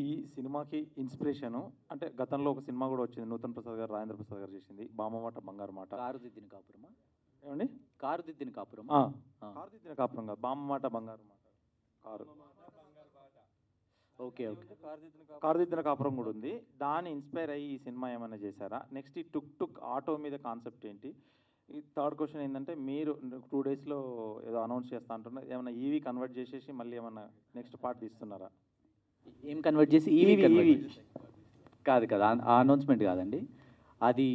ఈ సినిమాకి ఇన్స్పిరేషను అంటే గతంలో ఒక సినిమా కూడా వచ్చింది, నూతన్ ప్రసాద్ గారు, రాజేంద్ర ప్రసాద్ గారు చేసింది, బామ్మమాట బంగారు మాట. కారుదిద్దిన కాపురమా? ఏమండి? కారుదిద్దిన కాపురమా? కారుదిద్దిన కాపురం కాదు, బామ్మమాట బంగారు మాట. Car okay okay. కారుదిద్దిన కాపురం కూడా ఉంది. దాన్ని ఇన్స్పైర్ అయ్యి ఈ సినిమా ఏమైనా చేశారా? నెక్స్ట్ ఈ టుక్ టుక్ ఆటో మీద కాన్సెప్ట్ ఏంటి? ఈ థర్డ్ క్వశ్చన్ ఏంటంటే, మీరు 2 డేస్లో ఏదో అనౌన్స్ చేస్తా అంటున్నారు, ఏమైనా ఈవీ కన్వర్ట్ చేసేసి మళ్ళీ ఏమన్నా నెక్స్ట్ పార్ట్ తీస్తున్నారా? ఏం కన్వర్ట్ చేసి? ఈవీ కాదు కదా, ఆ అనౌన్స్మెంట్ కాదండి. అది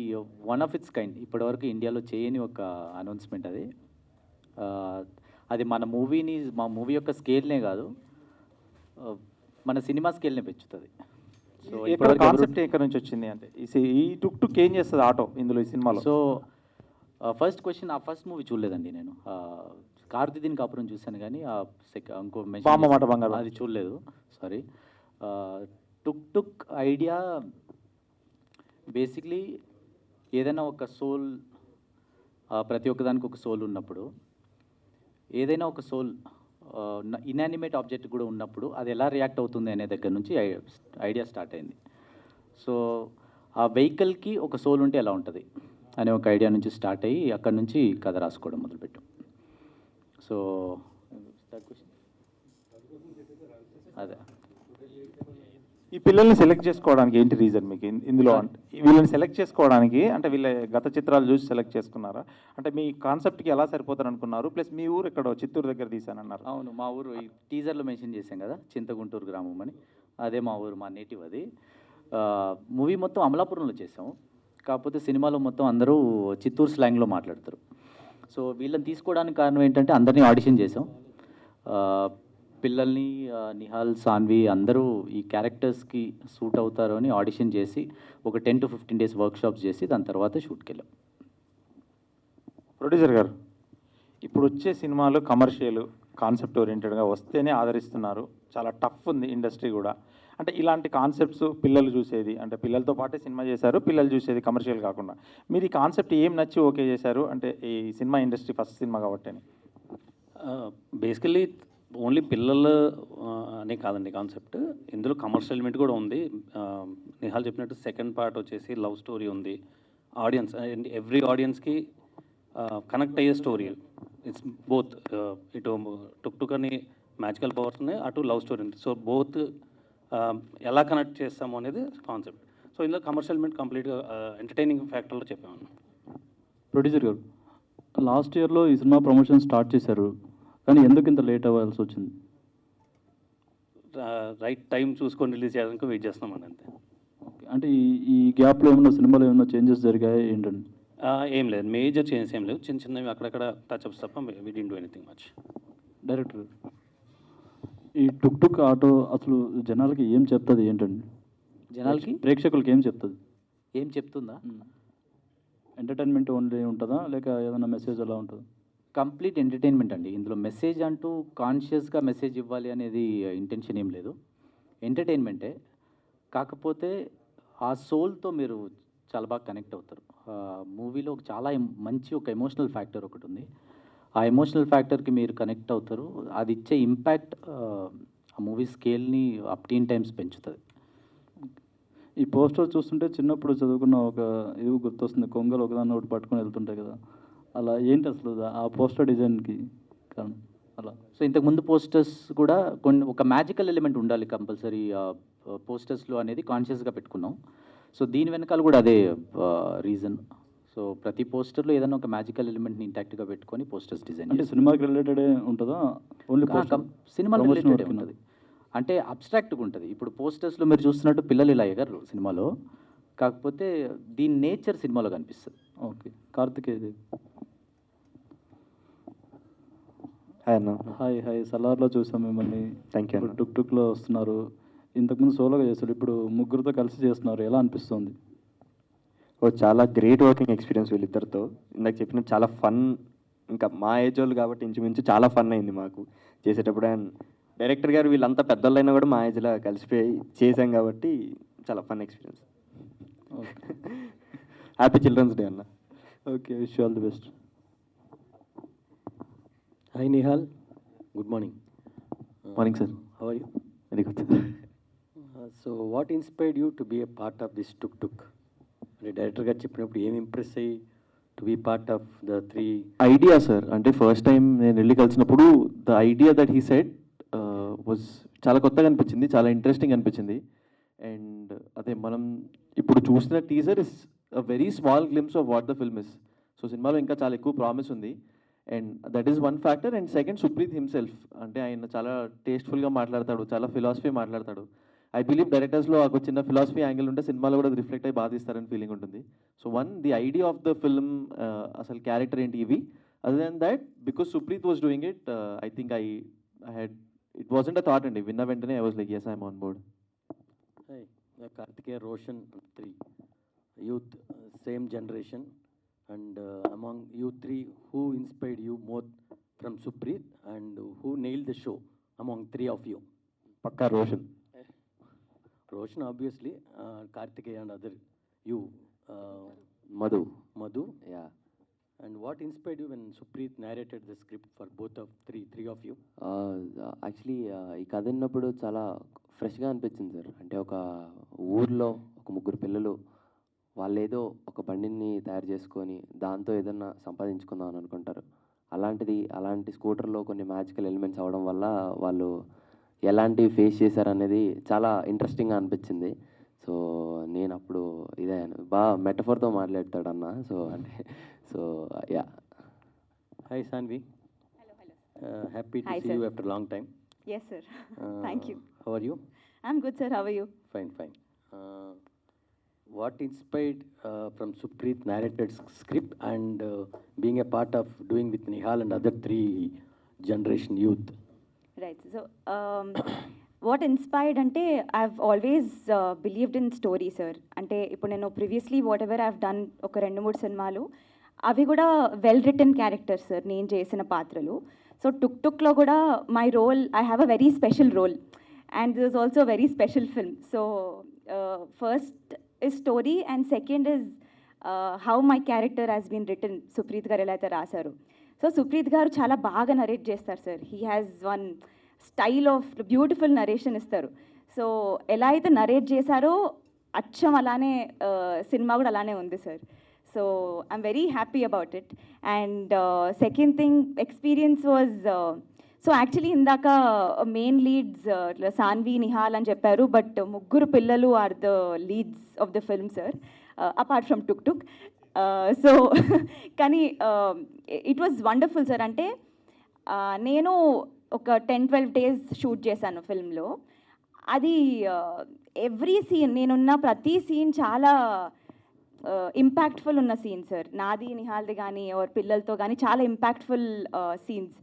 వన్ ఆఫ్ ఇట్స్ కైండ్, ఇప్పటివరకు ఇండియాలో చేయని ఒక అనౌన్స్మెంట్ అది. అది మన మా మూవీ యొక్క స్కేల్నే కాదు, మన సినిమా స్కేల్నే పెంచుతుంది. సో ఇప్పుడు కాన్సెప్ట్ ఎక్కడి నుంచి వచ్చింది అంటే, ఈ టుక్ టుక్ ఏం చేస్తుంది ఆటో ఇందులో, ఈ సినిమాలో? సో ఫస్ట్ క్వశ్చన్, ఆ ఫస్ట్ మూవీ చూడలేదండి నేను. కారుదిద్దిన కాపురం చూశాను కానీ ఇంకో బామ్మమాట బంగారు అది చూడలేదు, సారీ. టుక్ టుక్ ఐడియా బేసిక్లీ ఏదైనా ఒక సోల్, ప్రతి ఒక్కదానికి ఒక సోల్ ఉన్నప్పుడు, ఏదైనా ఒక సోల్ ఇన్యానిమేట్ ఆబ్జెక్ట్ కూడా ఉన్నప్పుడు అది ఎలా రియాక్ట్ అవుతుంది అనే దగ్గర నుంచి ఐడియా స్టార్ట్ అయింది. సో ఆ వెహికల్కి ఒక సోల్ ఉంటే ఎలా ఉంటుంది అనే ఒక ఐడియా నుంచి స్టార్ట్ అయ్యి అక్కడ నుంచి కథ రాసుకోవడం మొదలుపెట్టాం. సో అదే, ఈ పిల్లల్ని సెలెక్ట్ చేసుకోవడానికి ఏంటి రీజన్ మీకు ఇందులో? అంటే వీళ్ళని సెలెక్ట్ చేసుకోవడానికి అంటే వీళ్ళ గత చిత్రాలు చూసి సెలెక్ట్ చేసుకున్నారా? అంటే మీ కాన్సెప్ట్కి ఎలా సరిపోతారు అనుకున్నారు? ప్లస్ మీ ఊరు ఎక్కడో చిత్తూరు దగ్గర తీశానన్నారు. అవును, మా ఊరు ఈ టీజర్లో మెన్షన్ చేశాం కదా, చింతగుంటూరు గ్రామం అని. అదే మా ఊరు, మా నేటివ్ అది. మూవీ మొత్తం అమలాపురంలో చేసాము, కాకపోతే సినిమాలో మొత్తం అందరూ చిత్తూరు స్లాంగ్లో మాట్లాడతారు. సో వీళ్ళని తీసుకోవడానికి కారణం ఏంటంటే, అందరినీ ఆడిషన్ చేసాం. పిల్లల్ని నిహాల్, సాన్వి అందరూ ఈ క్యారెక్టర్స్కి సూట్ అవుతారు అని ఆడిషన్ చేసి ఒక 10 to 15 days వర్క్షాప్స్ చేసి దాని తర్వాత షూట్కి వెళ్ళాం. ప్రొడ్యూసర్ గారు, ఇప్పుడు వచ్చే సినిమాలు కమర్షియల్ కాన్సెప్ట్ ఓరియంటెడ్గా వస్తేనే ఆదరిస్తున్నారు, చాలా టఫ్ ఉంది ఇండస్ట్రీ కూడా. అంటే ఇలాంటి కాన్సెప్ట్స్ పిల్లలు చూసేది, అంటే పిల్లలతో పాటే సినిమా చేశారు, పిల్లలు చూసేది కమర్షియల్ కాకుండా, మీరు ఈ కాన్సెప్ట్ ఏం నచ్చి ఓకే చేశారు అంటే ఈ సినిమా ఇండస్ట్రీ ఫస్ట్ సినిమా కాబట్టి? బేసికల్లీ ఓన్లీ పిల్లలు అనే కాదండి కాన్సెప్ట్, ఇందులో కమర్షియల్ ఎలిమెంట్ కూడా ఉంది. నిహాల్ చెప్పినట్టు సెకండ్ పార్ట్ వచ్చేసి లవ్ స్టోరీ ఉంది. ఆడియన్స్, ఎవ్రీ ఆడియన్స్కి కనెక్ట్ అయ్యే స్టోరీ. ఇట్స్ బోత్, ఇటు టుక్ టుక్ అని మ్యాజికల్ పవర్స్ ఉన్నాయి, అటు లవ్ స్టోరీ ఉంది. సో బోత్ ఎలా కనెక్ట్ చేస్తాము అనేది కాన్సెప్ట్. సో ఇందులో కమర్షియల్ ఎలిమెంట్ కంప్లీట్గా ఎంటర్టైనింగ్ ఫ్యాక్టర్లో చెప్పాము. ప్రొడ్యూసర్ గారు, లాస్ట్ ఇయర్లో ఈ సినిమా ప్రమోషన్ స్టార్ట్ చేశారు, కానీ ఎందుకు ఇంత లేట్ అవ్వాల్సి వచ్చింది? రైట్ టైం చూసుకొని రిలీజ్ చేయడానికి వెయిట్ చేస్తున్నామండి, అంతే. అంటే ఈ గ్యాప్లో ఏమన్నా సినిమాలో ఏమన్నా చేంజెస్ జరిగాయి ఏంటండి? ఏం లేదు, మేజర్ చేంజెస్ ఏం లేవు, చిన్న చిన్నవి అక్కడక్కడ టచ్అప్స్ తప్ప we didn't do anything much. Director, ఈ టుక్ టుక్ ఆటో అసలు జనాలకి ఏం చెప్తుంది ఏంటండి? జనాలకి, ప్రేక్షకులకి ఏం చెప్తుంది? ఏం చెప్తుందా? ఎంటర్టైన్మెంట్ ఓన్లీ ఉంటుందా, లేక ఏదైనా మెసేజ్ అలా ఉంటుందా? కంప్లీట్ ఎంటర్టైన్మెంట్ అండి. ఇందులో మెసేజ్ అంటూ కాన్షియస్గా మెసేజ్ ఇవ్వాలి అనేది ఇంటెన్షన్ ఏం లేదు, ఎంటర్టైన్మెంటే. కాకపోతే ఆ సోల్తో మీరు చాలా బాగా కనెక్ట్ అవుతారు. మూవీలో చాలా మంచి ఒక ఎమోషనల్ ఫ్యాక్టర్ ఒకటి ఉంది, ఆ ఎమోషనల్ ఫ్యాక్టర్కి మీరు కనెక్ట్ అవుతారు. అది ఇచ్చే ఇంపాక్ట్ ఆ మూవీ స్కేల్ని అప్ 10 times పెంచుతుంది. ఈ పోస్టర్ చూస్తుంటే చిన్నప్పుడు చదువుకున్న ఒక ఇది గుర్తొస్తుంది, కొంగలు ఒకదాన్ని ఒకటి పట్టుకొని వెళ్తుంటాయి కదా, అలా ఏంటి అసలు ఆ పోస్టర్ డిజైన్కి కారణం? అలా సో ఇంతకుముందు పోస్టర్స్ కూడా ఒక మ్యాజికల్ ఎలిమెంట్ ఉండాలి కంపల్సరీ పోస్టర్స్లో అనేది కాన్షియస్గా పెట్టుకున్నాం. సో దీని వెనకాల కూడా అదే రీజన్. సో ప్రతి పోస్టర్లో ఏదైనా ఒక మ్యాజికల్ ఎలిమెంట్ని ఇంటాక్ట్గా పెట్టుకొని పోస్టర్స్ డిజైన్. అంటే సినిమాకి రిలేటెడే ఉంటుందా, ఓన్లీ సినిమాలో రిలేటెడ్ ఉంటుంది, అంటే అబ్స్ట్రాక్ట్గా ఉంటుంది. ఇప్పుడు పోస్టర్స్లో మీరు చూస్తున్నట్టు పిల్లలు ఇలా ఎగరు సినిమాలో, కాకపోతే దీని నేచర్ సినిమాలో కనిపిస్తుంది. ఓకే. కార్తికేయ, హాయ్ అన్న. హాయ్. సలార్లో చూసాం మిమ్మల్ని, థ్యాంక్ యూ. టుక్ టుక్లో వస్తున్నారు, ఇంతకుముందు సోలోగా చేస్తారు, ఇప్పుడు ముగ్గురితో కలిసి చేస్తున్నారు, ఎలా అనిపిస్తుంది? చాలా గ్రేట్ వర్కింగ్ ఎక్స్పీరియన్స్ వీళ్ళిద్దరితో. ఇందాక చెప్పినట్టు చాలా ఫన్, ఇంకా మా ఏజ్ వాళ్ళు కాబట్టి ఇంచుమించు చాలా ఫన్ అయింది మాకు చేసేటప్పుడు. అండ్ డైరెక్టర్ గారు వీళ్ళంతా పెద్దోళ్ళైనా కూడా మా ఏజ్లో కలిసిపోయి చేసాం కాబట్టి చాలా fun experience. Happy childrens day అన్న. Okay, wish you all the best. Hi Nihal, good morning. Morning sir. How are you? Very good. So what inspired you to be a part of this Tuk Tuk అంటే డైరెక్టర్గా చెప్పినప్పుడు ఏం impress అయ్యి to be part of the 3? Idea sir, అంటే first time నేను వెళ్ళి కలిసినప్పుడు the idea that he said was చాలా కొత్తగా అనిపించింది, చాలా ఇంట్రెస్టింగ్ అనిపించింది. అండ్ అదే మనం ఇప్పుడు చూసిన teaser is a very small glimpse of what the film is. So సినిమాలో ఇంకా చాలా ఎక్కువ ప్రామిస్ ఉంది. And that is one factor. And second, Supreet himself, అంటే ఆయన చాలా టేస్ట్ఫుల్గా మాట్లాడతాడు, చాలా ఫిలాసఫీ మాట్లాడతాడు. ఐ బిలీవ్ డైరెక్టర్స్లో ఒక చిన్న ఫిలాసఫీ యాంగిల్ ఉంటే సినిమాలో కూడా రిఫ్లెక్ట్ అయ్యి బాగా తీస్తారని ఫీలింగ్ ఉంటుంది. So one, the idea of the film, అసలు క్యారెక్టర్ ఏంటి ఇవి. Other than that, because Supreet was doing it, I think I had, it wasn't a thought అండి. విన్న వెంటనే I was like yes, I'm on board. Karthikeya, Roshan 3 youth, same generation. And among you 3, who inspired you more from Supreet and who nail the show among 3 of you? Pakka Roshan. Roshan, obviously, Kartikeya and other, you, Madhu. Yeah. And what inspired you when Supreet narrated the script for both of three of you? Actually ఈ కథ విన్నప్పుడు చాలా ఫ్రెష్గా అనిపించింది sir. అంటే ఒక ఊర్లో ఒక ముగ్గురు పిల్లలు వాళ్ళేదో ఒక బండిని తయారు చేసుకొని దాంతో ఏదన్నా సంపాదించుకుందాం అని అనుకుంటారు. అలాంటి స్కూటర్లో కొన్ని మ్యాజికల్ ఎలిమెంట్స్ అవడం వల్ల వాళ్ళు ఎలాంటివి ఫేస్ చేశారనేది చాలా ఇంట్రెస్టింగ్గా అనిపించింది. సో నేను అప్పుడు ఇదే బాగా మెటఫర్తో మాట్లాడతాడు అన్న. So yeah. Hi, Sanvi. Hello. Happy to Hi, see sir. you after a long time. Yes, sir. Thank you. How are you? I'm good, sir. How are you? Fine. What inspired from Supreet narrated script and being a part of doing with Nihal and other 3 generation youth? Right. So, what inspired ante, I've always believed in story, sir. Ante ippudu nenu previously whatever I've done oka 2-3 సినిమాలు అవి కూడా well return characters sir నేను చేసిన పాత్రలు. So Tuk టుక్లో కూడా my role, I have a very special role and this is also very special film. So first is story and second is how my character has been written. Supreeth garu ఎలా అయితే రాశారు. So Supreet గారు చాలా బాగా నరేట్ చేస్తారు sir. He has one style of beautiful narration ఇస్తారు. So ఎలా అయితే నరేట్ చేశారో అచ్చం అలానే సినిమా కూడా అలానే ఉంది sir. So I'm very happy about it. And second thing experience was, so actually ఇందాక మెయిన్ లీడ్స్ సాన్వి, నిహాల్ అని చెప్పారు, బట్ ముగ్గురు పిల్లలు are the leads of the film sir, apart from Tuk Tuk. So కానీ ఇట్ వాజ్ వండర్ఫుల్ సార్. అంటే నేను ఒక 10-12 days shoot చేశాను ఫిల్మ్లో. అది ఎవ్రీ సీన్, నేనున్న ప్రతి సీన్ చాలా ఇంపాక్ట్ఫుల్ ఉన్న సీన్ సార్. నాది, నిహాల్ది కానీ ఓర్ పిల్లలతో కానీ చాలా ఇంపాక్ట్ఫుల్ సీన్స్.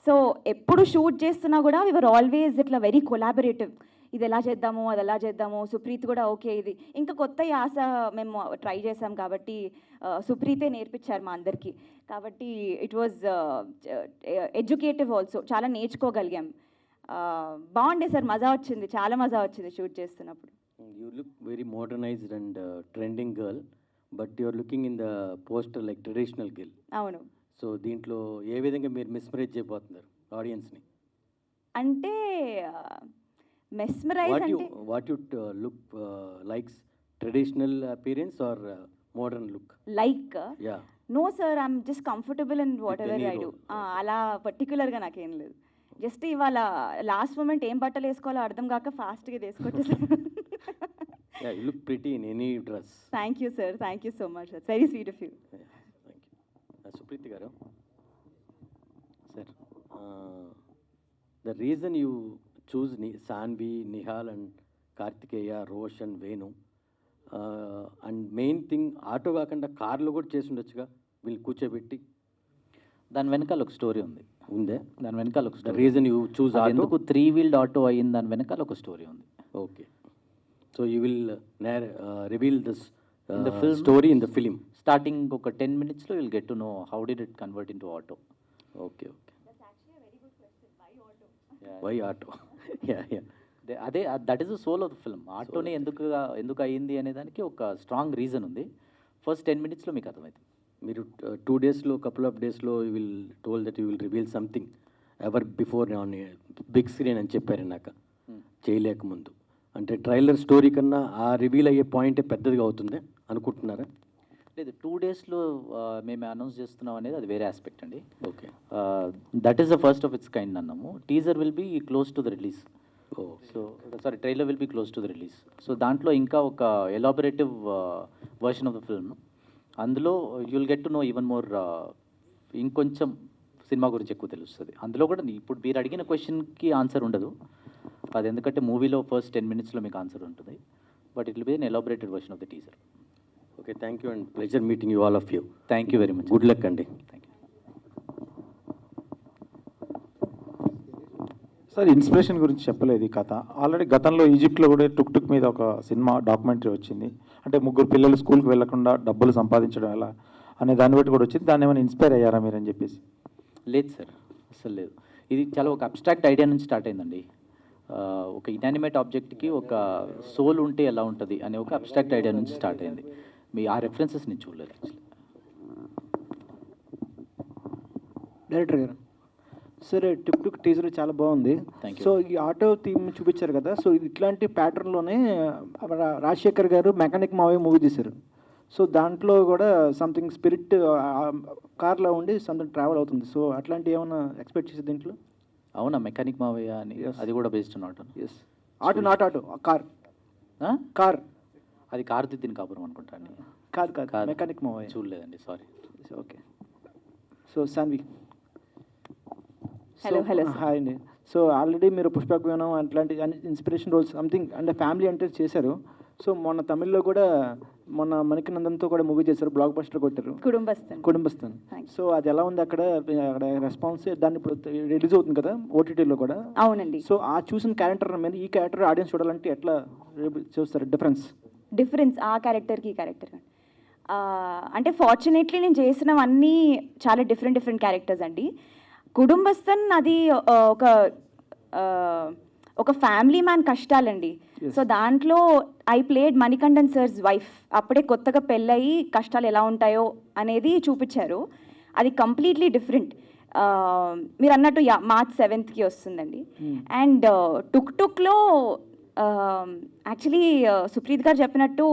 సో ఎప్పుడు షూట్ చేస్తున్నా కూడా వీ వర్ ఆల్వేస్ ఇట్లా వెరీ కొలాబరేటివ్. ఇది ఎలా చేద్దాము, అది ఎలా చేద్దాము. సుప్రీత్ కూడా ఓకే ఇది ఇంకా కొత్త యాస మేము ట్రై చేసాం కాబట్టి సుప్రీతే నేర్పించారు మా అందరికీ. కాబట్టి ఇట్ వాజ్ ఎడ్యుకేటివ్ ఆల్సో, చాలా నేర్చుకోగలిగాం. బాగుండే సార్, మజా వచ్చింది, చాలా మజా వచ్చింది షూట్ చేస్తున్నప్పుడు. You look very modernized and trending girl, but you are looking in the poster like traditional girl. అవును. సో దీంట్లో ఏ విధంగా మీరు మిస్మరైజ్ చేయబోతున్నారు ఆడియన్స్ని? అంటే మెస్మరైజ్ అంటే what you look likes traditional appearance or modern look? Like yeah. No sir, I'm just comfortable in whatever any I do. role. అలా పర్టికులర్గా నాకేం లేదు. జస్ట్ ఇవాళ లాస్ట్ మూమెంట్ ఏం బట్టలు వేసుకోవాలో అర్థం కాక ఫాస్ట్గా వేసుకొచ్చేసాను. Yeah, you look pretty in any dress. Thank you sir, thank you so much. It's very sweet of you. Thank you. Supreeth గారు sir, the reason you choose Sanvi, Nihal and Karthikeya, Roshan, Venu, and main thing auto కాకుండా కార్లో కూడా చేసి ఉండొచ్చుగా వీళ్ళు కూర్చోబెట్టి. దాని వెనకాల ఒక స్టోరీ ఉంది. ఉందే? దాని వెనకాల ఒక the story. Reason you choose auto? ఎందుకు 3-wheeled ఆటో అయ్యింది, దాని వెనకాల ఒక స్టోరీ ఉంది. Okay. So you will reveal this In the film. Story in the film. Starting ఒక 10 minutes will get to know how did it convert into auto. Okay. Why auto? Yeah. అదే that is the soul of the film. ఆటోనే ఎందుకు అయ్యింది అనే దానికి ఒక strong reason ఉంది. First 10 minutes మీకు అర్థమవుతుంది. మీరు 2 daysలో, కపుల్ ఆఫ్ డేస్లో you will told that you will reveal something ever before on big screen అని చెప్పారు నాకు చేయలేకముందు. అంటే ట్రైలర్ స్టోరీ కన్నా ఆ రివీల్ అయ్యే పాయింటే పెద్దదిగా అవుతుంది అనుకుంటున్నారా? లేదు, 2 డేస్లో మేము అనౌన్స్ చేస్తున్నాం అనేది అది వేరే ఆస్పెక్ట్ అండి. Okay. That is the first of its kind అన్నాము. Teaser will be close to the release. So sorry, trailer will be close to the release. So దాంట్లో ఇంకా ఒక elaborative version of the film, అందులో you'll get to know even more, ఇంకొంచెం సినిమా గురించి ఎక్కువ తెలుస్తుంది. అందులో కూడా ఇప్పుడు మీరు అడిగిన క్వశ్చన్కి ఆన్సర్ ఉండదు, అది ఎందుకంటే మూవీలో ఫస్ట్ 10 minutesలో మీకు ఆన్సర్ ఉంటుంది. But it will be an elaborated version of the teaser. Okay, thank you and pleasure meeting you, all of you. Thank you very much. Good luck అండి. Thank you. సార్, ఇన్స్పిరేషన్ గురించి చెప్పలేదు ఈ కథ. Already గతంలో ఈజిప్ట్లో కూడా టుక్ టుక్ మీద ఒక cinema documentary వచ్చింది. అంటే 3 పిల్లలు స్కూల్కి వెళ్లకుండా డబ్బులు సంపాదించడం ఎలా అనే దాన్ని బట్టి కూడా వచ్చింది. దాన్ని ఏమైనా ఇన్స్పైర్ అయ్యారా మీరు అని చెప్పేసి? లేదు సార్, అసలు లేదు. ఇది చాలా ఒక అబ్స్ట్రాక్ట్ ఐడియా నుంచి స్టార్ట్ అయిందండి. ఒక ఇనానిమేట్ ఆబ్జెక్ట్కి ఒక సోల్ ఉంటే ఎలా ఉంటుంది అనే ఒక అబ్స్ట్రాక్ట్ ఐడియా నుంచి స్టార్ట్ అయింది. మీ ఆ రెఫరెన్సెస్ నేను చూడలేదు యాక్చువల్లీ. డైరెక్టర్ గారు, సరే టిక్ టుక్ టీజర్ చాలా బాగుంది. Thank you. సో ఈ ఆటో థీమ్ చూపించారు కదా, సో ఇట్లాంటి ప్యాటర్న్లోనే రాజశేఖర్ గారు మెకానిక్ మావయ్య మూవీ తీశారు. సో దాంట్లో కూడా సంథింగ్ స్పిరిట్ కార్లో ఉండి సంథింగ్ ట్రావెల్ అవుతుంది. సో అట్లాంటి ఏమైనా ఎక్స్పెక్ట్ చేసి దీంట్లో? అవునా, మెకానిక్ మావయ్య అని? Yes. అది కూడా based on auto. Yes, auto not auto, car. Car అది కార్దిద్దిన కాపురం అనుకుంటాను. కాదు కాదు, కాదు. మెకానిక్ మావయ్య. చూడలేదండి, sorry. Okay. So Sanvi. Hello, hello, sir. Hi అండి. సో ఆల్రెడీ మీరు పుష్పక్ వినం అట్లాంటి ఇన్స్పిరేషన్ రోల్స్ సంథింగ్ అంటే ఫ్యామిలీ అంటే చేశారు. సో మొన్న తమిళ్లో కూడా మొన్న మణికనందన్తో కూడా మూవీ చేశారు, బ్లాక్ బస్టర్ కొట్టారు, కుటుంబస్థన్. Thanks. సో అది ఎలా ఉంది అక్కడ రెస్పాన్స్? దాన్ని ఇప్పుడు రిలీజ్ అవుతుంది కదా ఓటీటీలో కూడా. అవునండి. సో ఆ చూసిన క్యారెక్టర్ మీద ఈ క్యారెక్టర్ ఆడియన్స్ చూడాలంటే ఎట్లా చూస్తారు డిఫరెన్స్ ఆ క్యారెక్టర్కి ఈ క్యారెక్టర్ అంటే ఫార్చునేట్లీ నేను చేసినవన్నీ చాలా డిఫరెంట్ క్యారెక్టర్స్ అండి. కుటుంబస్థన్ అది ఒక ఫ్యామిలీ మ్యాన్ కష్టాలండి. సో దాంట్లో I played Manikandan sir's wife. అప్పుడే కొత్తగా పెళ్ళయి కష్టాలు ఎలా ఉంటాయో అనేది చూపించారు. అది కంప్లీట్లీ డిఫరెంట్. మీరు అన్నట్టు March 7th వస్తుందండి. అండ్ టుక్ టుక్లో యాక్చువల్లీ సుప్రీత్ గారు చెప్పినట్టు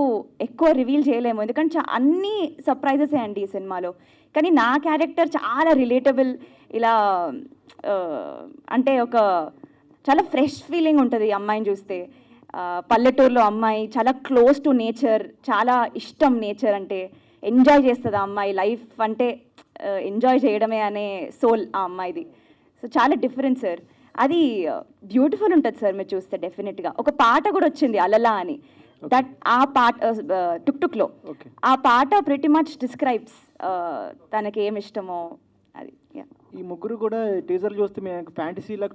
ఎక్కువ రివీల్ చేయలేము, ఎందుకంటే అన్ని సర్ప్రైజెసే అండి ఈ సినిమాలో. కానీ నా క్యారెక్టర్ చాలా రిలేటబుల్. ఇలా అంటే ఒక చాలా ఫ్రెష్ ఫీలింగ్ ఉంటుంది అమ్మాయిని చూస్తే. పల్లెటూరులో అమ్మాయి, చాలా క్లోజ్ టు నేచర్, చాలా ఇష్టం నేచర్ అంటే, ఎంజాయ్ చేస్తుంది ఆ అమ్మాయి. లైఫ్ అంటే ఎంజాయ్ చేయడమే అనే సోల్ ఆ అమ్మాయిది. సో చాలా డిఫరెంట్ సార్. అది బ్యూటిఫుల్ ఉంటుంది సార్ మీరు చూస్తే డెఫినెట్గా. ఒక పాట కూడా వచ్చింది అలలా అని, దట్ ఆ పాట టుక్ టుక్లో ఆ పాట ప్రిటీ మచ్ డిస్క్రైబ్స్ తనకి ఏమి ఇష్టమో అది. ఈ ముగ్గురు కూడా టీజర్ చూస్తే మేము ఫ్యాంటసీ లాగా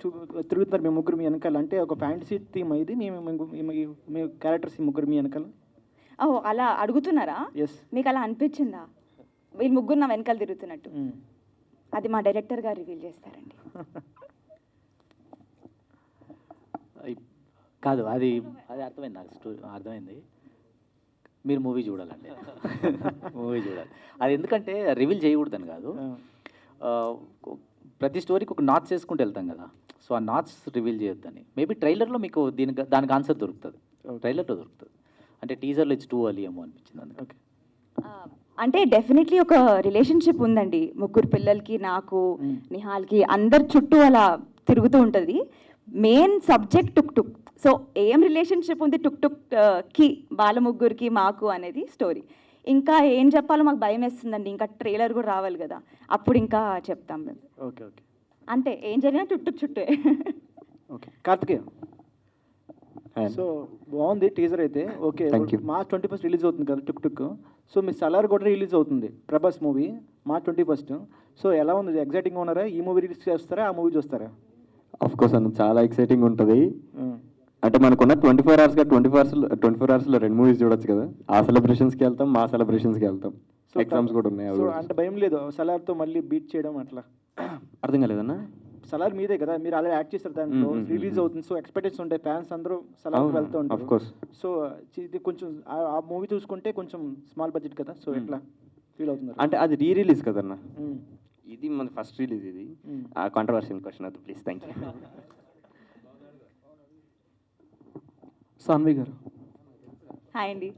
తిరుగుతున్నారు మీ ముగ్గురు మీ వెనకాల. అంటే ఒక ఫ్యాంటసీ థీమ్ ఇది మీ క్యారెక్టర్స్ ఈ ముగ్గురు మీ వెనకాల. ఓ అలా అడుగుతున్నారా? ఎస్. మీకు అలా అనిపించిందా వీళ్ళు ముగ్గురు నా వెనకాల తిరుగుతున్నట్టు? అది మా డైరెక్టర్ గారు రివీల్ చేస్తారండి. కాదు, అది అర్థమైంది నాకు, అర్థమైంది. మీరు మూవీ చూడాలండి, మూవీ చూడాలి. అది ఎందుకంటే రివీల్ చేయకూడదని కాదు, ప్రతి స్టోరీకి ఒక నాట్స్ వేసుకుంటూ వెళ్తాం కదా. సో ఆ నాట్స్ రివీల్ చేయొద్దని. మేబీ ట్రైలర్లో మీకు దానికి ఆన్సర్ దొరుకుతుంది, ట్రైలర్లో దొరుకుతుంది. అంటే టీజర్లో ఇట్స్ టూ ఎర్లీ ఏమో అనిపించింది అందుకే. అంటే డెఫినెట్లీ ఒక రిలేషన్షిప్ ఉందండి ముగ్గురు పిల్లలకి, నాకు, నిహాల్కి. అందరి చుట్టూ అలా తిరుగుతూ ఉంటుంది. మెయిన్ సబ్జెక్ట్ టుక్ టుక్. సో ఏం రిలేషన్షిప్ ఉంది టుక్ టుక్ కి, వాళ్ళ ముగ్గురికి, మాకు అనేది స్టోరీ. ఇంకా ఏం చెప్పాలో మాకు భయం వేస్తుందండి. ఇంకా ట్రైలర్ కూడా రావాలి కదా, అప్పుడు ఇంకా చెప్తాం మేము. ఓకే ఓకే, అంతే, ఏం జరిగినా టుక్ టుక్ చుట్టే. ఓకే. కార్తికేయ, సో బాగుంది టీజర్ అయితే. ఓకే, March 21st రిలీజ్ అవుతుంది కదా టుక్ టుక్. సో మీ సలార్ కూడా రిలీజ్ అవుతుంది, Prabhas movie, March 21st. So ఎలా ఉంది, ఎగ్జైటింగ్ ఉన్నారా? ఈ మూవీ రిలీజ్ చేస్తారా, ఆ మూవీ చూస్తారా? ఆఫ్ కోర్స్ అన్న, చాలా ఎక్సైటింగ్ ఉంటుంది. అంటే మనకున్న 24 hours 24 hours 2 మూవీస్ చూడొచ్చు కదా. ఆ సెలబ్రేషన్స్కి వెళ్తాం, మా సెలబ్రేషన్స్కి వెళ్తాం. ఎగ్జామ్స్ కూడా ఉన్నాయి. సో అంటే భయం లేదు సలార్తో మళ్ళీ బీట్ చేయడం అట్లా? అర్థం కాలేదన్నా. సలార్ మీదే కదా, మీరు అలా యాక్ట్ చేస్తారు దాంట్లో, రిలీజ్ అవుతుంది. సో ఎక్స్పెక్టేషన్స్ ఉంటాయి, ఫ్యాన్స్ అందరూ సలార్కి వెళ్తూ ఉంటారు. సో ఇది కొంచెం ఆ మూవీ చూసుకుంటే కొంచెం స్మాల్ బడ్జెట్ కదా, సో ఎట్లా ఫీల్ అవుతున్నారు? అంటే అది రీ రిలీజ్ కదన్నా, ఇది మన ఫస్ట్ రిలీజ్. ఇది కాంట్రవర్షియల్ క్వశ్చన్ అది, ప్లీజ్. Thank you. సాన్వి గారు. హాయ్ అండి.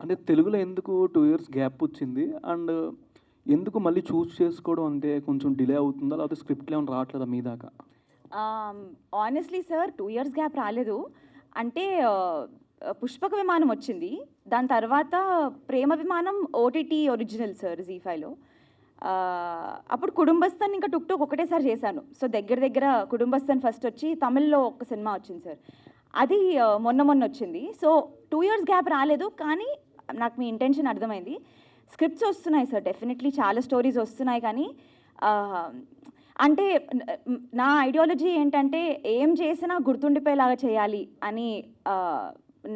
అంటే తెలుగులో ఎందుకు 2 years గ్యాప్ వచ్చింది అండ్ ఎందుకు మళ్ళీ చూస్ చేసుకోవడం అంటే కొంచెం డిలే అవుతుందా లేకపోతే స్క్రిప్ట్లు ఏమైనా రావట్లేదా మీ దాకా? ఆనెస్ట్లీ సార్ 2 years గ్యాప్ రాలేదు. అంటే పుష్పక విమానం వచ్చింది, దాని తర్వాత ప్రేమ విమానం ఓటీటీ ఒరిజినల్ సార్ జీ5లో. అప్పుడు కుటుంబస్థన్ ఇంకా టుక్ టుక్ ఒకటేసారి చేశాను. సో దగ్గర దగ్గర కుటుంబస్థన్ ఫస్ట్ వచ్చి తమిళ్లో ఒక సినిమా వచ్చింది సార్, అది మొన్న వచ్చింది. సో 2 years గ్యాప్ రాలేదు, కానీ నాకు మీ ఇంటెన్షన్ అర్థమైంది. స్క్రిప్ట్స్ వస్తున్నాయి సార్, డెఫినెట్లీ చాలా స్టోరీస్ వస్తున్నాయి, కానీ అంటే నా ఐడియాలజీ ఏంటంటే ఏం చేసినా గుర్తుండిపోయేలాగా చేయాలి అని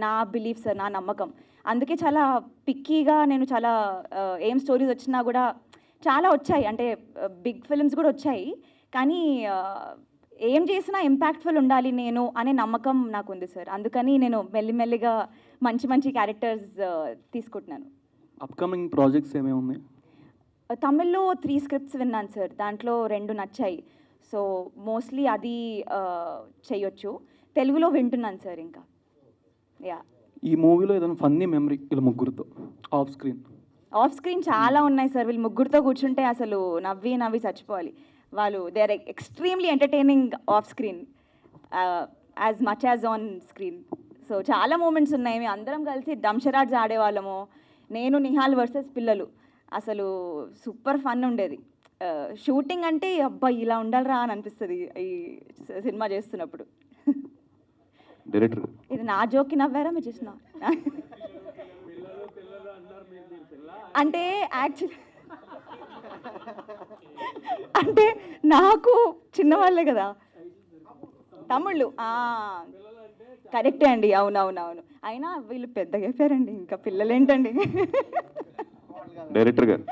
నా బిలీఫ్ సార్, నా నమ్మకం. అందుకే చాలా పిక్కీగా నేను చాలా ఏం స్టోరీస్ వచ్చినా కూడా చాలా వచ్చాయి, అంటే బిగ్ ఫిల్మ్స్ కూడా వచ్చాయి, కానీ ఏం చేసినా ఇంపాక్ట్ఫుల్ ఉండాలి నేను అనే నమ్మకం నాకు ఉంది సార్. అందుకని నేను మెల్లిమెల్లిగా మంచి క్యారెక్టర్స్ తీసుకుంటున్నాను. అప్కమింగ్ ప్రాజెక్ట్స్ ఏమేమి ఉన్నాయి? తమిళ్లో 3 స్క్రిప్ట్స్ విన్నాను సార్, దాంట్లో 2 నచ్చాయి. సో మోస్ట్లీ అది చేయొచ్చు. తెలుగులో వింటున్నాను సార్ ఇంకా. యా, ఈ మూవీలో ఏదైనా ఫన్నీ మెమరీ ఇలా ముగ్గురుతో ఆఫ్ స్క్రీన్ చాలా ఉన్నాయి సార్. వీళ్ళు ముగ్గురుతో కూర్చుంటే అసలు నవ్వి చచ్చిపోవాలి. వాళ్ళు they are extremely entertaining off screen as much as on screen. So చాలా మూమెంట్స్ ఉన్నాయి. మేము అందరం కలిసి డంషరాడ్స్ ఆడేవాళ్ళము, నేను నిహాల్ వర్సెస్ పిల్లలు. అసలు సూపర్ ఫన్ ఉండేది. షూటింగ్ అంటే అబ్బా ఇలా ఉండాలిరా అని అనిపిస్తుంది ఈ సినిమా చేస్తున్నప్పుడు. డైరెక్టర్ ఇది నా జోక్కి నవ్వారా మీరు చూసిన? అంటే యాక్చువల్లీ అంటే నాకు చిన్నవాళ్ళే కదా తమ్ముళ్ళు. కరెక్టే అండి, అవునవునవును. అయినా వీళ్ళు పెద్దగా అయిపోయారండి, ఇంకా పిల్లలేంటండి. డైరెక్టర్ గారు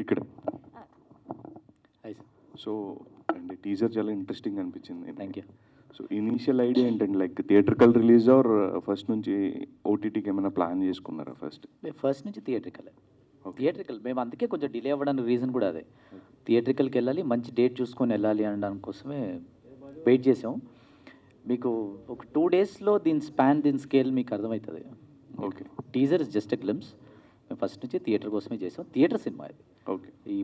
ఇక్కడ. సో అండ్ టీజర్ చాలా ఇంట్రెస్టింగ్ అనిపించింది. Thank you. So initial idea ఏంటండి, like theatrical release or first నుంచి ఓటీటీకి ఏమైనా ప్లాన్ చేసుకున్నారా? ఫస్ట్ నుంచి థియేట్రికల్ మేము అందుకే కొంచెం డిలే అవ్వడానికి రీజన్ కూడా అదే. థియేట్రికల్కి వెళ్ళాలి, మంచి డేట్ చూసుకొని వెళ్ళాలి అనడానికి కోసమే వెయిట్ చేసాం. మీకు ఒక 2 daysలో దీని స్కేల్ మీకు అర్థమవుతుంది. Okay, teaser is just a glimpse. మేము ఫస్ట్ నుంచి థియేటర్ కోసమే చేసాం. థియేటర్ సినిమా ఇది. ఓకే. ఈ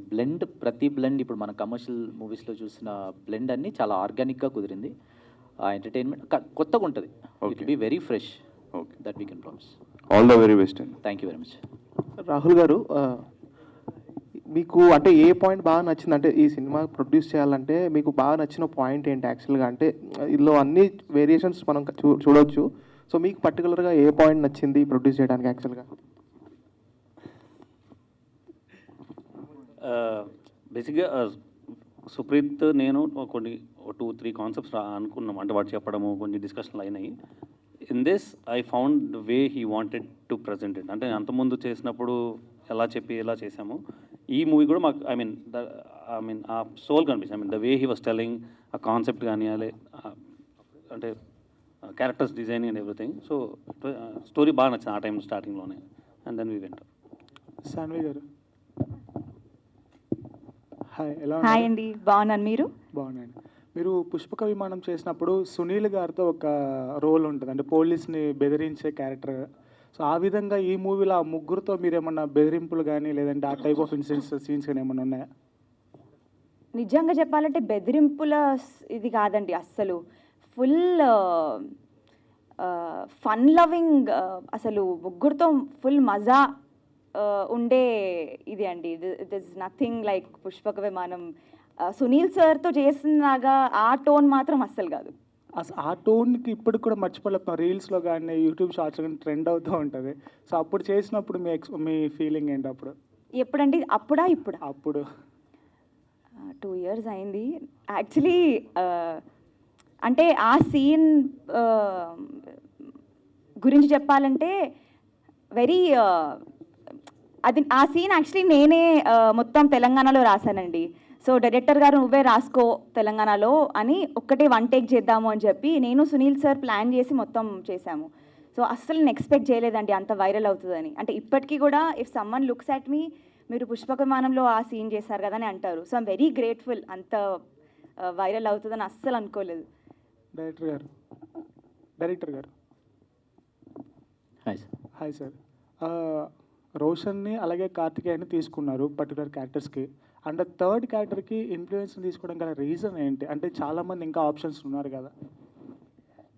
ప్రతి బ్లెండ్ ఇప్పుడు మన కమర్షియల్ మూవీస్లో చూసిన బ్లెండ్ అన్నీ చాలా ఆర్గానిక్గా కుదిరింది. ఆ ఎంటర్టైన్మెంట్ కొత్తగా ఉంటుంది. It be very fresh. Okay, that we can promise. All the very best అండి. Thank you very much. Rahul గారు, మీకు అంటే ఏ పాయింట్ బాగా నచ్చింది? అంటే ఈ సినిమా ప్రొడ్యూస్ చేయాలంటే మీకు బాగా నచ్చిన పాయింట్ ఏంటి యాక్చువల్గా? అంటే ఇందులో అన్ని వేరియేషన్స్ మనం చూడవచ్చు. సో మీకు పర్టికులర్గా ఏ పాయింట్ నచ్చింది ప్రొడ్యూస్ చేయడానికి యాక్చువల్గా? బేసిక్గా సుప్రీత్ నేను కొన్ని 2-3 కాన్సెప్ట్స్ అనుకున్నాం, అంటే వాడు చెప్పడము కొన్ని డిస్కషన్లు అయినాయి. In this I found the way he wanted to present it. అంటే అంతకుముందు చేసినప్పుడు ఎలా చేసాము, ఈ మూవీ కూడా మాకు ఐ మీన్ ఆ సోల్ కనిపించింది. The way he was telling, ఆ కాన్సెప్ట్ కానీ అంటే characters design and everything. So story బాగా నచ్చింది ఆ టైం స్టార్టింగ్లోనే. And then we went. Sanvi గారు హాయ్, ఎలా హాయ్ అండి, బాగున్నాను. మీరు? బాగున్నాను. మీరు పుష్పక విమానం చేసినప్పుడు సునీల్ గారితో ఒక రోల్ ఉంటుంది, అంటే పోలీస్ని బెదిరించే క్యారెక్టర్. సో ఆ విధంగా ఈ మూవీలో ఆ ముగ్గురుతో మీరు ఏమన్నా బెదిరింపులు కానీ లేదంటే ఆ టైప్ ఆఫ్ ఇన్సిడెంట్స్ సీన్స్ కానీ ఏమన్నా ఉన్నాయా? నిజంగా చెప్పాలంటే బెదిరింపుల ఇది కాదండి, అస్సలు ఫుల్ ఫన్ లవింగ్, అసలు ముగ్గురుతో ఫుల్ మజా ఉండే ఇది అండి. ఇట్ ఈస్ నథింగ్ లైక్ పుష్పక విమానం. సునీల్ సార్తో చేసినాగా ఆ టోన్ మాత్రం అస్సలు కాదు. ఆ టోన్కి ఇప్పటికి కూడా మర్చిపోలేకపోతాం. రీల్స్లో కానీ యూట్యూబ్ షార్ట్స్లో కానీ ట్రెండ్ అవుతూ ఉంటుంది. సో అప్పుడు చేసినప్పుడు మీ ఫీలింగ్ ఏంటి అప్పుడు? ఎప్పుడండి? ఇప్పుడు 2 years అయింది యాక్చువల్లీ. అంటే ఆ సీన్ గురించి చెప్పాలంటే వెరీ అది ఆ సీన్ యాక్చువల్లీ నేనే మొత్తం తెలంగాణలో రాశానండి. సో డైరెక్టర్ గారు నువ్వే రాసుకో తెలంగాణలో అని ఒక్కటే 1 take చేద్దాము అని చెప్పి నేను సునీల్ సార్ ప్లాన్ చేసి మొత్తం చేశాము. సో అస్సలు నేను ఎక్స్పెక్ట్ చేయలేదండి అంత వైరల్ అవుతుందని. అంటే ఇప్పటికీ కూడా if someone looks at me, మీరు పుష్పక విమానంలో ఆ సీన్ చేశారు కదా అని అంటారు. సో ఐమ్ వెరీ గ్రేట్ఫుల్ అంత వైరల్ అవుతుందని అస్సలు అనుకోలేదు. డైరెక్టర్ గారు హాయ్ సార్. Hi sir. రోషన్ని అలాగే కార్తికేయని తీసుకున్నారు పర్టికులర్ క్యారెక్టర్స్కి. అండ్ థర్డ్ క్యారెక్టర్కి ఇన్ఫ్లుయెన్స్ తీసుకోవడం గల రీజన్ ఏంటి? అంటే చాలామంది ఇంకా ఆప్షన్స్ ఉన్నారు కదా.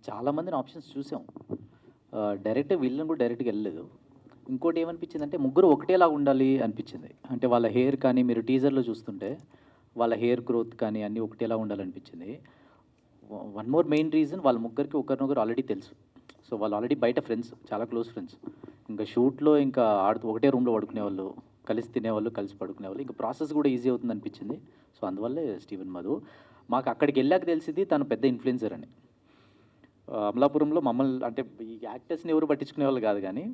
చాలామందిని ఆప్షన్స్ చూసాం. డైరెక్ట్ వీళ్ళని కూడా డైరెక్ట్గా వెళ్ళలేదు. ఇంకోటి ఏమనిపించింది అంటే ముగ్గురు ఒకటేలాగా ఉండాలి అనిపించింది. అంటే వాళ్ళ హెయిర్ కానీ మీరు టీజర్లో చూస్తుంటే వాళ్ళ హెయిర్ గ్రోత్ కానీ అన్నీ ఒకటేలా ఉండాలనిపించింది. వన్ మోర్ మెయిన్ రీజన్ వాళ్ళ ముగ్గురికి ఒకరినొకరు ఆల్రెడీ తెలుసు. సో వాళ్ళు ఆల్రెడీ బయట ఫ్రెండ్స్, చాలా క్లోజ్ ఫ్రెండ్స్. ఇంకా షూట్లో ఇంకా ఆడుతూ ఒకటే రూమ్లో పడుకునేవాళ్ళు, కలిసి తినేవాళ్ళు, కలిసి పడుకునేవాళ్ళు. ఇంకా ప్రాసెస్ కూడా ఈజీ అవుతుంది అనిపించింది. సో అందువల్లే స్టీవెన్ మధు. మాకు అక్కడికి వెళ్ళాక తెలిసింది తను పెద్ద ఇన్ఫ్లుయెన్సర్ అని. అమలాపురంలో మమ్మల్ని అంటే ఈ యాక్టర్స్ని ఎవరు పట్టించుకునే వాళ్ళు కాదు, కానీ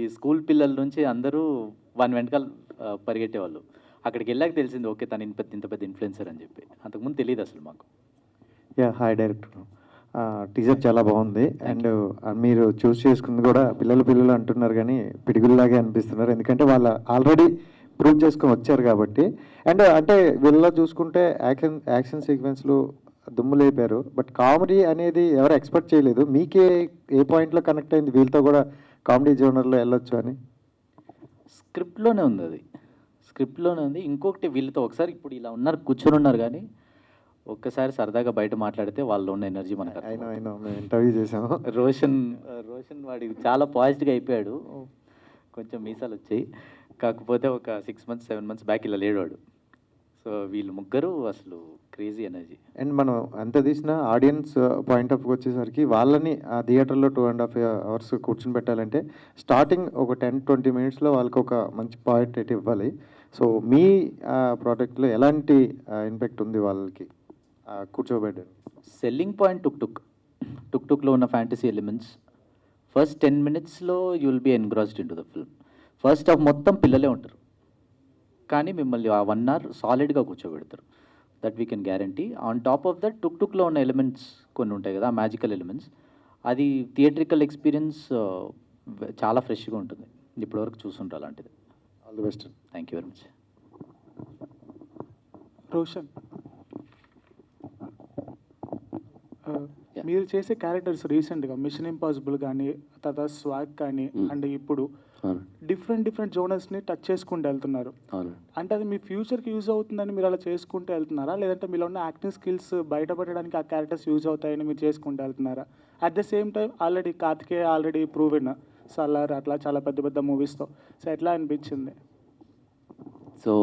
ఈ స్కూల్ పిల్లల నుంచి అందరూ వాని వెనకాల పరిగెట్టేవాళ్ళు. అక్కడికి వెళ్ళాక తెలిసింది ఓకే తను ఇంత పెద్ద ఇన్ఫ్లుయెన్సర్ అని చెప్పి. అంతకుముందు తెలియదు అసలు మాకు. Hi director. టీజర్ చాలా బాగుంది. అండ్ మీరు చూస్ చేసుకుంది కూడా పిల్లలు అంటున్నారు కానీ పిడుగుల్లాగే అనిపిస్తున్నారు. ఎందుకంటే వాళ్ళు ఆల్రెడీ ప్రూవ్ చేసుకొని వచ్చారు కాబట్టి. అండ్ అంటే వీళ్ళలో చూసుకుంటే యాక్షన్ సీక్వెన్స్లు దుమ్ము లేపారు. బట్ కామెడీ అనేది ఎవరు ఎక్స్పెక్ట్ చేయలేదు. మీకే ఏ పాయింట్లో కనెక్ట్ అయింది వీళ్ళతో కూడా కామెడీ జోనర్లో వెళ్ళొచ్చు అని? స్క్రిప్ట్లోనే ఉంది, అది స్క్రిప్ట్లోనే ఉంది. ఇంకొకటి వీళ్ళతో ఒకసారి ఇప్పుడు ఇలా కూర్చొని ఉన్నారు, కానీ ఒక్కసారి సరదాగా బయట మాట్లాడితే వాళ్ళు ఉన్న ఎనర్జీ మనకు అయినా మేము ఇంటర్వ్యూ చేసాము. రోషన్ వాడి చాలా పాజిటివ్గా అయిపోయాడు. కొంచెం మీసాలు వచ్చాయి, కాకపోతే ఒక 6 months 7 months బ్యాక్ ఇలా లేడు వాడు. సో వీళ్ళు ముగ్గురు అసలు క్రేజీ ఎనర్జీ. అండ్ మనం ఎంత తీసినా ఆడియన్స్ పాయింట్ ఆఫ్ వచ్చేసరికి వాళ్ళని ఆ థియేటర్లో 2.5 hours కూర్చొని పెట్టాలంటే స్టార్టింగ్ ఒక 10-20 minutesలో వాళ్ళకి ఒక మంచి పాయింట్ అయితే ఇవ్వాలి. సో మీ ప్రోడక్ట్లో ఎలాంటి ఇంపాక్ట్ ఉంది వాళ్ళకి కూర్చోబెట్టారు? సెల్లింగ్ పాయింట్ టుక్లో ఉన్న ఫ్యాంటసీ ఎలిమెంట్స్. ఫస్ట్ 10 minutesలో you will be engrossed into the film. First half మొత్తం పిల్లలే ఉంటారు, కానీ మిమ్మల్ని ఆ 1 hour సాలిడ్గా కూర్చోబెడతారు. That we can guarantee. On top of that టుక్లో ఉన్న ఎలిమెంట్స్ కొన్ని ఉంటాయి కదా, మ్యాజికల్ ఎలిమెంట్స్. అది థియేట్రికల్ ఎక్స్పీరియన్స్ చాలా ఫ్రెష్గా ఉంటుంది. ఇప్పటివరకు చూసుంటారు అలాంటిది. All the best. Thank you very much. Roshan, మీరు చేసే క్యారెక్టర్స్ రీసెంట్గా మిషన్ ఇంపాసిబుల్ కానీ తర్వాత స్వాగ్ కానీ అండ్ ఇప్పుడు డిఫరెంట్ జోనర్స్ని టచ్ చేసుకుంటూ వెళ్తున్నారు. అంటే అది మీ ఫ్యూచర్కి యూజ్ అవుతుందని మీరు అలా చేసుకుంటూ వెళ్తున్నారా, లేదంటే మీలో ఉన్న యాక్టింగ్ స్కిల్స్ బయటపడడానికి ఆ క్యారెక్టర్స్ యూజ్ అవుతాయని మీరు చేసుకుంటూ వెళ్తున్నారా? At the same time already Karthikeya already proven, Salaar అట్లా చాలా పెద్ద మూవీస్తో. సో ఎట్లా అనిపించింది? సో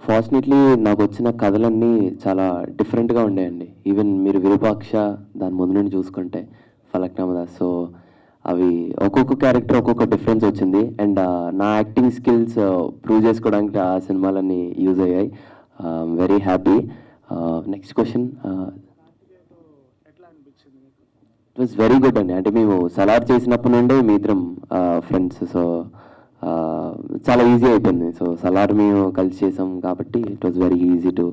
ఫార్చునేట్లీ నాకు వచ్చిన కథలన్నీ చాలా డిఫరెంట్గా ఉండేయండి. ఈవెన్ మీరు విరూపాక్ష దాని ముందు నుండి చూసుకుంటే ఫలక్నామదాస్, సో అవి ఒక్కొక్క క్యారెక్టర్ ఒక్కొక్క డిఫరెన్స్ వచ్చింది. అండ్ నా యాక్టింగ్ స్కిల్స్ ప్రూవ్ చేసుకోవడానికి ఆ సినిమాలన్నీ యూజ్ అయ్యాయి. Very happy. Next question. It was very good అండి. అంటే మేము సలార్ చేసినప్పటి నుండే మీ ఇద్దరం ఫ్రెండ్స్, సో చాలా ఈజీ అయిపోయింది. సో సలార్ మేము కలిసి చేసాం కాబట్టి it was very easy to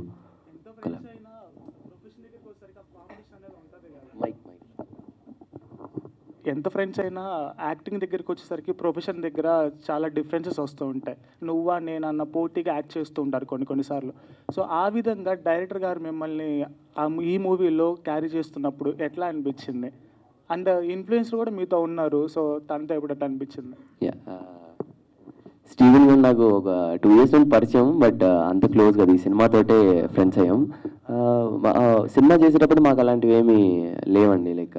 ఎంత ఫ్రెండ్స్ అయినా యాక్టింగ్ దగ్గరికి వచ్చేసరికి ప్రొఫెషన్ దగ్గర చాలా డిఫరెన్సెస్ వస్తూ ఉంటాయి. నువ్వా నేను అన్న పోటీగా యాక్ట్ చేస్తూ ఉంటారు కొన్నిసార్లు. సో ఆ విధంగా డైరెక్టర్ గారు మిమ్మల్ని ఈ మూవీలో క్యారీ చేస్తున్నప్పుడు ఎట్లా అనిపించింది? అండ్ ఇన్ఫ్లుయెన్సర్ కూడా మీతో ఉన్నారు, సో తనతో ఎప్పుడట్లా అనిపించింది? స్టీవెన్ కూడా నాకు ఒక 2 years నుండి పరిచయం, బట్ అంత క్లోజ్ కదా. ఈ సినిమాతోటే ఫ్రెండ్స్ అయ్యాం. సినిమా చేసేటప్పుడు మాకు అలాంటివి ఏమీ లేవండి. లైక్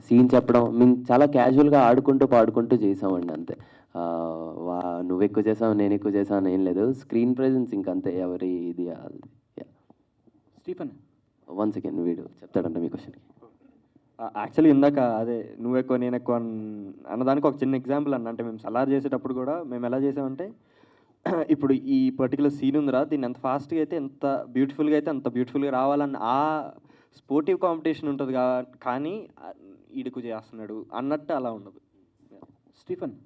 సీన్ చెప్పడం మేము చాలా క్యాజువల్గా ఆడుకుంటూ పాడుకుంటూ చేసామండి, అంతే. నువ్వు ఎక్కువ చేసావు నేను ఎక్కువ చేసావు అని ఏం లేదు. స్క్రీన్ ప్రెజెన్స్ ఇంకంతే, ఎవరి ఇది. స్టీఫెన్ 1 second వీడు చెప్తాడంట మీ క్వశ్చన్కి. యాక్చువల్లీ ఇందాక అదే నువ్వు ఎక్కువ నేను ఎక్కువ అన్నదానికి ఒక చిన్న ఎగ్జాంపుల్ అన్న. అంటే మేము సలార్ చేసేటప్పుడు కూడా మేము ఎలా చేసామంటే, ఇప్పుడు ఈ పర్టికులర్ సీన్ ఉందిరా, దీన్ని ఎంత ఫాస్ట్గా అయితే ఎంత బ్యూటిఫుల్గా అయితే అంత బ్యూటిఫుల్గా రావాలన్న ఆ స్పోర్టివ్ కాంపిటీషన్ ఉంటుంది కానీ ఈడుకు చేస్తున్నాడు అన్నట్టు అలా ఉండదు. స్టీఫెన్,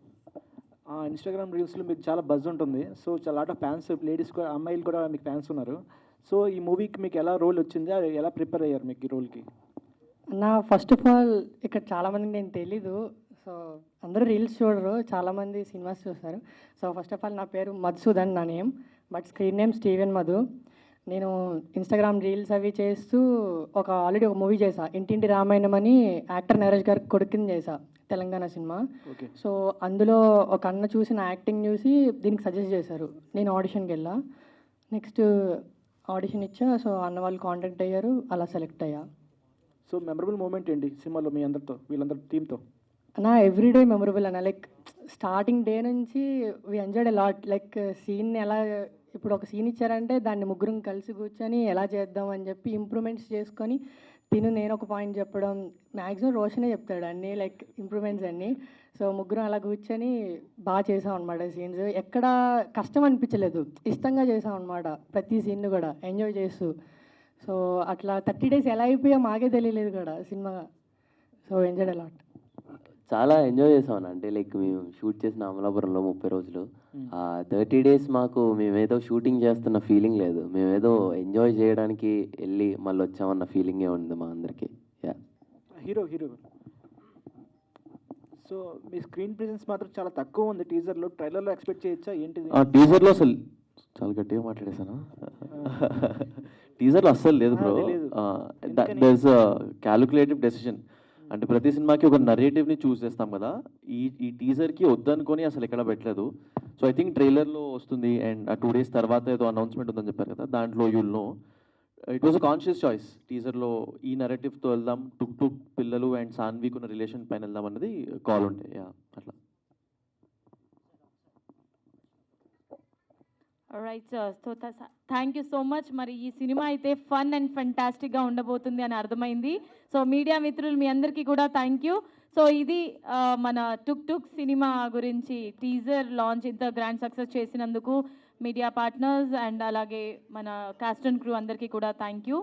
ఇన్స్టాగ్రామ్ రీల్స్లో మీకు చాలా బజ్ ఉంటుంది. సో చాలా లాట్ ఆఫ్ ఫ్యాన్స్, లేడీస్ కూడా, అమ్మాయిలు కూడా మీకు ఫ్యాన్స్ ఉన్నారు. సో ఈ మూవీకి మీకు ఎలా రోల్ వచ్చింది, ఎలా ప్రిపేర్ అయ్యారు మీకు ఈ రోల్కి? ఫస్ట్ ఆఫ్ ఆల్ ఇక్కడ చాలామందికి నేను తెలీదు. సో అందరూ రీల్స్ చూడరు, చాలామంది సినిమాస్ చూస్తారు. సో ఫస్ట్ ఆఫ్ ఆల్ నా పేరు మధుసూదన్, నా name, but screen name Steven Madhu. నేను ఇన్స్టాగ్రామ్ రీల్స్ అవి చేస్తూ ఆల్రెడీ ఒక మూవీ చేసా, ఇంటింటి రామాయణం అని యాక్టర్ నరేష్ గారికి కొడుకుని చేసా, తెలంగాణ సినిమా. సో అందులో ఒక అన్న చూసిన యాక్టింగ్ చూసి దీనికి సజెస్ట్ చేశారు. నేను ఆడిషన్కి వెళ్ళా, నెక్స్ట్ ఆడిషన్ ఇచ్చా. సో అన్న వాళ్ళు కాంటాక్ట్ అయ్యారు, అలా సెలెక్ట్ అయ్యా. సో మెమరబుల్ మూమెంట్ ఏంటి సినిమాలో మీ అందరితో, వీళ్ళందరి టీంతో? నా ఎవ్రీడే మెమరబుల్ అన్న. లైక్ స్టార్టింగ్ డే నుంచి we enjoyed a lot. Like scene ఎలా, ఇప్పుడు ఒక సీన్ ఇచ్చారంటే దాన్ని ముగ్గురం కలిసి కూర్చొని ఎలా చేద్దాం అని చెప్పి ఇంప్రూవ్మెంట్స్ చేసుకొని, నేను ఒక పాయింట్ చెప్పడం, మ్యాక్సిమం రోషనే చెప్తాడు అన్నీ, లైక్ ఇంప్రూవ్మెంట్స్ అన్నీ. సో ముగ్గురం అలా కూర్చొని బాగా చేసాం అనమాట సీన్స్. ఎక్కడ కష్టం అనిపించలేదు, ఇష్టంగా చేసాం అనమాట ప్రతి సీన్ కూడా ఎంజాయ్ చేస్తూ. సో అట్లా 30 days ఎలా అయిపోయా మాకే తెలియలేదు కూడా cinema. So enjoyed a lot. చాలా ఎంజాయ్ చేసాం. అంటే లైక్ మేము షూట్ చేసిన అమలాపురంలో 30 రోజులు, 30 days మాకు మేమేదో షూటింగ్ చేస్తున్న ఫీలింగ్ లేదు, మేమేదో ఎంజాయ్ చేయడానికి వెళ్ళి మళ్ళీ వచ్చామన్న ఫీలింగే ఉంది మా అందరికీ. యా, హీరో సో మీ స్క్రీన్ ప్రెజెన్స్ మాత్రం చాలా తక్కువ ఉంది టీజర్లో. ట్రైలర్లో ఎక్స్పెక్ట్ చేయొచ్చా ఏంటిది? టీజర్లో అసలు చాలా గట్టిగా మాట్లాడేసాను. టీజర్లో అస్సలు లేదు bro. There is a calculative decision. అంటే ప్రతి సినిమాకి ఒక నరేటివ్ని చూస్ చేస్తాం కదా, ఈ టీజర్కి వద్దనుకొని అసలు ఎక్కడ పెట్టలేదు. సో ఐ థింక్ ట్రైలర్లో వస్తుంది, అండ్ ఆ 2 days తర్వాత ఏదో అనౌన్స్మెంట్ ఉందని చెప్పారు కదా, దాంట్లో you'll know. It was a conscious choice. టీజర్లో ఈ నరేటివ్తో వెళ్దాం, టుక్ పిల్లలు అండ్ సాన్విక్ ఉన్న రిలేషన్ పైన వెళ్దాం అన్నది కాల్ ఉండే. యా, అట్లా. Right sir, so thank you so much. మరి ఈ సినిమా అయితే ఫన్ అండ్ ఫెంటాస్టిక్గా ఉండబోతుంది అని అర్థమైంది. సో మీడియా మిత్రులు మీ అందరికీ కూడా థ్యాంక్ యూ. సో ఇది మన టుక్ సినిమా గురించి టీజర్ లాంచ్ ఇంత గ్రాండ్ సక్సెస్ చేసినందుకు మీడియా పార్ట్నర్స్ అండ్ అలాగే మన కాస్ట్ అండ్ క్రూ అందరికీ కూడా థ్యాంక్ యూ.